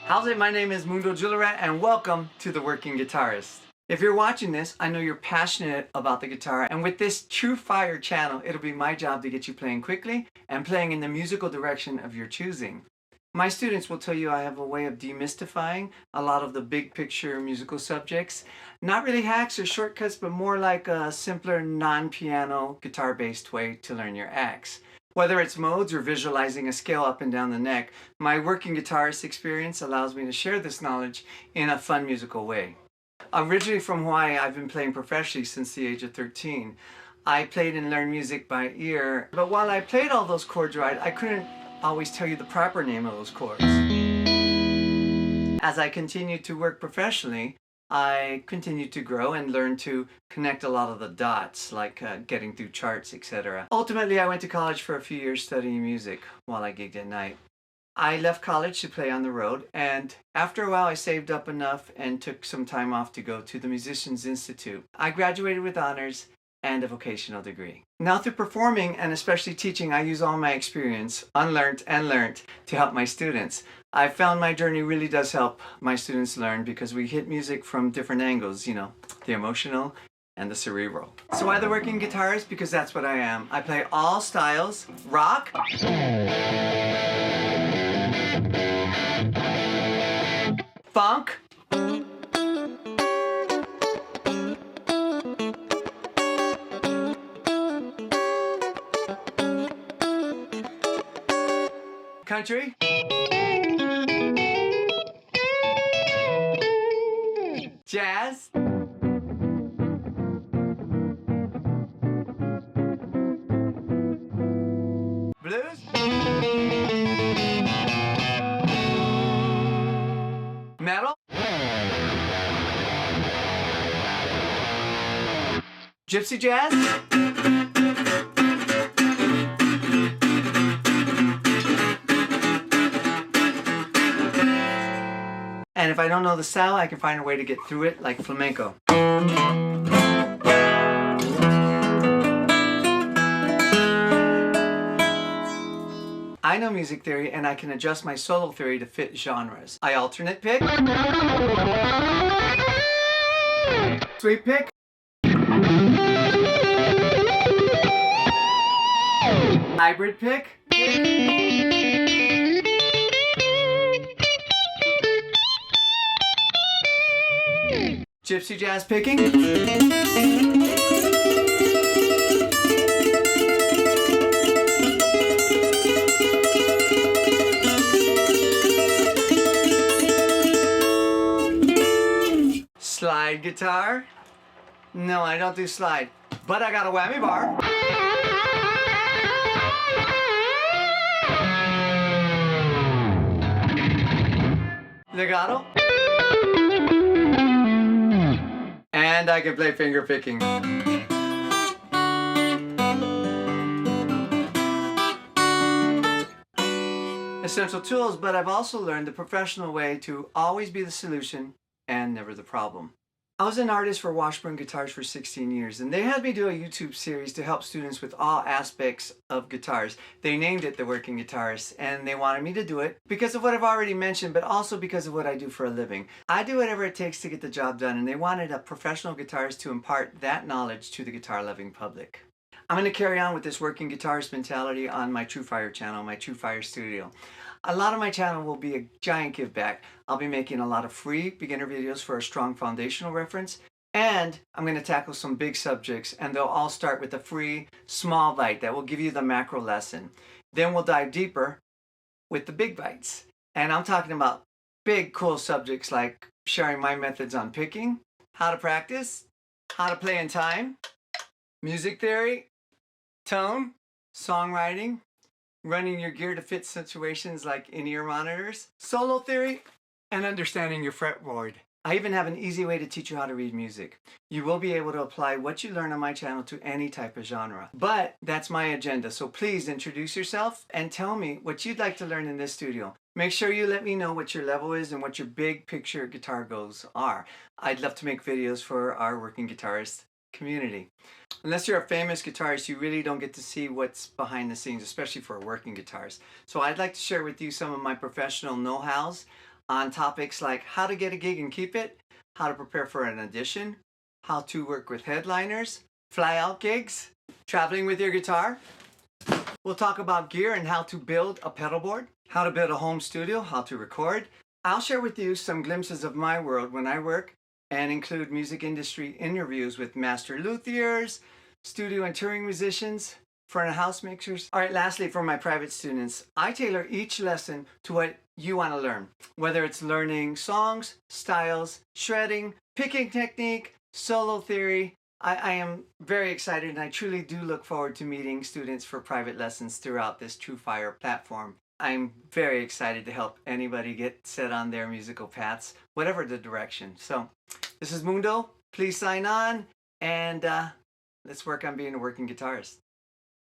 How's it? My name is Mundo Juillerat and welcome to the Working Guitarist. If you're watching this, I know you're passionate about the guitar, and with this TrueFire channel, it'll be my job to get you playing quickly and playing in the musical direction of your choosing. My students will tell you I have a way of demystifying a lot of the big picture musical subjects. Not really hacks or shortcuts, but more like a simpler non-piano guitar-based way to learn your acts. Whether it's modes or visualizing a scale up and down the neck, my working guitarist experience allows me to share this knowledge in a fun musical way. Originally from Hawaii, I've been playing professionally since the age of 13. I played and learned music by ear, but while I played all those chords right, I couldn't always tell you the proper name of those chords. As I continued to work professionally, I continued to grow and learn to connect a lot of the dots, like getting through charts, etc. Ultimately, I went to college for a few years studying music while I gigged at night. I left college to play on the road, and after a while I saved up enough and took some time off to go to the Musicians Institute. I graduated with honors and a vocational degree. Now through performing and especially teaching, I use all my experience, unlearned and learned, to help my students. I found my journey really does help my students learn because we hit music from different angles, you know, the emotional and the cerebral. So why the working guitarist? Because that's what I am. I play all styles, rock, funk, country, jazz, blues, metal, gypsy jazz, and if I don't know the style, I can find a way to get through it, like flamenco. I know music theory, and I can adjust my solo theory to fit genres. I alternate pick, sweep pick, hybrid pick, gypsy jazz picking, slide guitar. No, I don't do slide, but I got a whammy bar. Legato. And I can play finger picking. Essential tools, but I've also learned the professional way to always be the solution and never the problem. I was an artist for Washburn guitars for 16 years, and they had me do a YouTube series to help students with all aspects of guitars. They named it The Working Guitarist, and they wanted me to do it because of what I've already mentioned, but also because of what I do for a living. I do whatever it takes to get the job done, and they wanted a professional guitarist to impart that knowledge to the guitar-loving public. I'm going to carry on with this working guitarist mentality on my TrueFire channel, my TrueFire studio. A lot of my channel will be a giant give back. I'll be making a lot of free beginner videos for a strong foundational reference, and I'm going to tackle some big subjects, and they'll all start with a free small bite that will give you the macro lesson. Then we'll dive deeper with the big bites. And I'm talking about big cool subjects like sharing my methods on picking, how to practice, how to play in time, music theory, tone, songwriting, running your gear to fit situations like in-ear monitors, solo theory, and understanding your fretboard. I even have an easy way to teach you how to read music. You will be able to apply what you learn on my channel to any type of genre. But that's my agenda, so please introduce yourself and tell me what you'd like to learn in this studio. Make sure you let me know what your level is and what your big picture guitar goals are. I'd love to make videos for our working guitarists community. Unless you're a famous guitarist, you really don't get to see what's behind the scenes, especially for a working guitarist. So I'd like to share with you some of my professional know-hows on topics like how to get a gig and keep it, how to prepare for an audition, how to work with headliners, fly out gigs, traveling with your guitar. We'll talk about gear and how to build a pedal board, how to build a home studio, how to record. I'll share with you some glimpses of my world when I work and include music industry interviews with master luthiers, studio and touring musicians, front of house mixers. All right, lastly, for my private students, I tailor each lesson to what you want to learn, whether it's learning songs, styles, shredding, picking technique, solo theory. I am very excited, and I truly do look forward to meeting students for private lessons throughout this TrueFire platform. I'm very excited to help anybody get set on their musical paths, whatever the direction. So this is Mundo. Please sign on, and let's work on being a working guitarist.